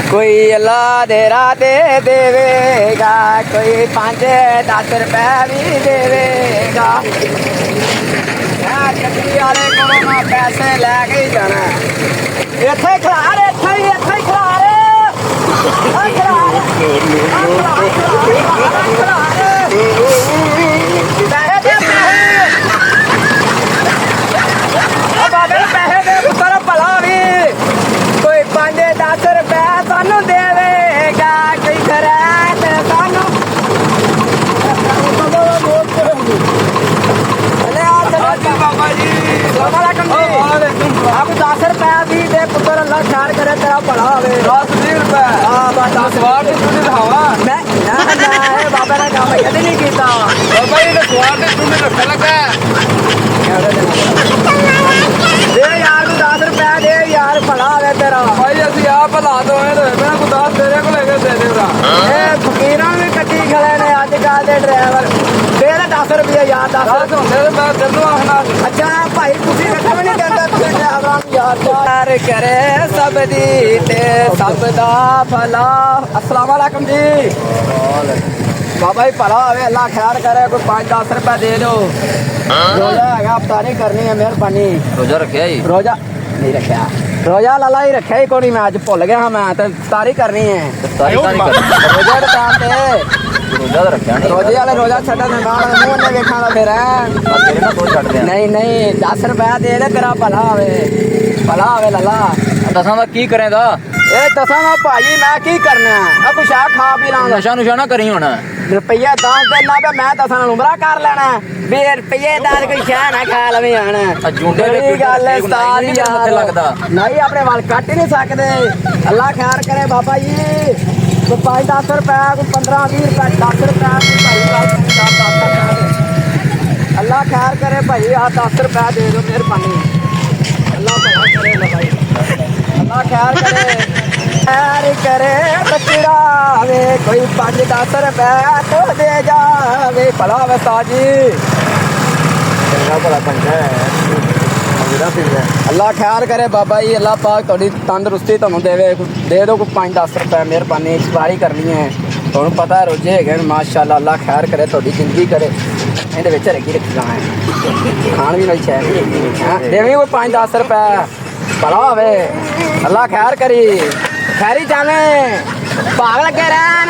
कोई अल्लाह दे राह ते देवेगा, कोई 5-10 रुपए भी देवेगा। चक्की वाले को मैं पैसे लैके ही जाना। इत्थे खलार, इत्थे ही खलार, बाबे पैसे दे पुत्र भला भी कोई 5-10 रुपए सानू देवेगा, कोई खैरात सानू बाबा जी। आप 10 रुपए भी दे पुत्र, अल्लाह खैर करे तेरा भला होवे। 10 रुपए हाँ बस 10 स्वाद तुझे दिखावा मैं ना बाबा ने काम यदि नहीं कीता बाबा जी ने स्वाद तुझे रखा लगा दे यार 10 रुपए दे यार भला होवे तेरा भाई। असि आप भला दो मैं को 10 तेरे को लेके दे देगा। ए फकीरां भी कट्टी खड़े ने आजकल दे ड्राइवर दे 10 रुपए यार 10 होंदे मैं तेनू आखना। अच्छा भाई तुसी रखा भी नहीं देंदा तुसी ड्राइवरां यार प्यार करे सब दी ते सब दा भला। अस्सलाम वालेकुम जी। बाबा जी भला होवे अल्लाह खैर करे, कोई 5-10 रुपए दे दो। रोजा है अफ्तारी करनी है मेहरबानी। रोजा रखा ही रोजा नहीं रखा रोजा लाला ही रखा ही कोनी मैं अज भुल गया मैं तो इफ्तारी करनी है। रोजा के टाइम पे रोजा तो रखा नहीं रोजे वाले रोजा छड्डन दे नाल मुंह ने वेखा दा फिर नहीं नहीं 10 रुपए दे दे तेरा भला होवे लाला। दसां दा की करेगा ए दसां दा भाई मैं की करना है कुछ आ खा पी लां नशा नुशा ना करी होना रुपया 10 देना पे मैं 10 नाल उमरा कर लेना बे रुपये 10 कोई शह ना खा लवे आना झूठे गल उस्ताद यार लगदा नहीं अपने वाल कट ही नहीं सकदे। अल्लाह खैर करे बाबा जी कोई 5-10 रुपए कोई 15-20 रुपए 10 रुपए भाई अल्लाह खैर करे भाई आ 10 रुपए दे दो मेहरबानी। अल्लाह भला करे भाई अल्लाह खैर करे बचड़ा वे कोई 5-10 रुपए तो दे जावे भला वे साजी भला पंजा अल्लाह खैर करे बाबा जी। अल्लाह पाक थोड़ी तंदरुस्ती तुहानू देवे दे दो कोई 5-10 रुपए मेहरबानी सवारी करनी है तुहानू पता है रोजे है माशाअल्लाह। अल्लाह खैर करे थोड़ी जिंदगी करे इहदे विच रखी रखना है खाण भी नहीं शह देवी कोई 5-10 रुपए भला होवे। अल्लाह खैर करी खैरी जाने भाग लगे रहन।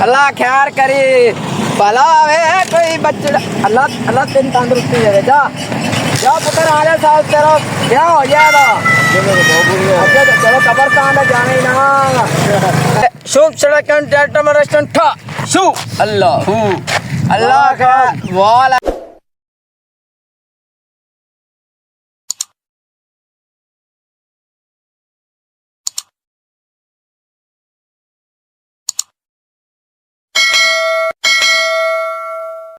अल्लाह खैर करी भला होवे कोई बच्चा अल्लाह तेन तंदुरुस्ती देवे जा पुत्र आने साल तेरा क्या हो जाएगा चलो कब्रस्तान में जाने ही ना। शुभ सड़क रेस्टोरेंट शू अल्लाह का वाला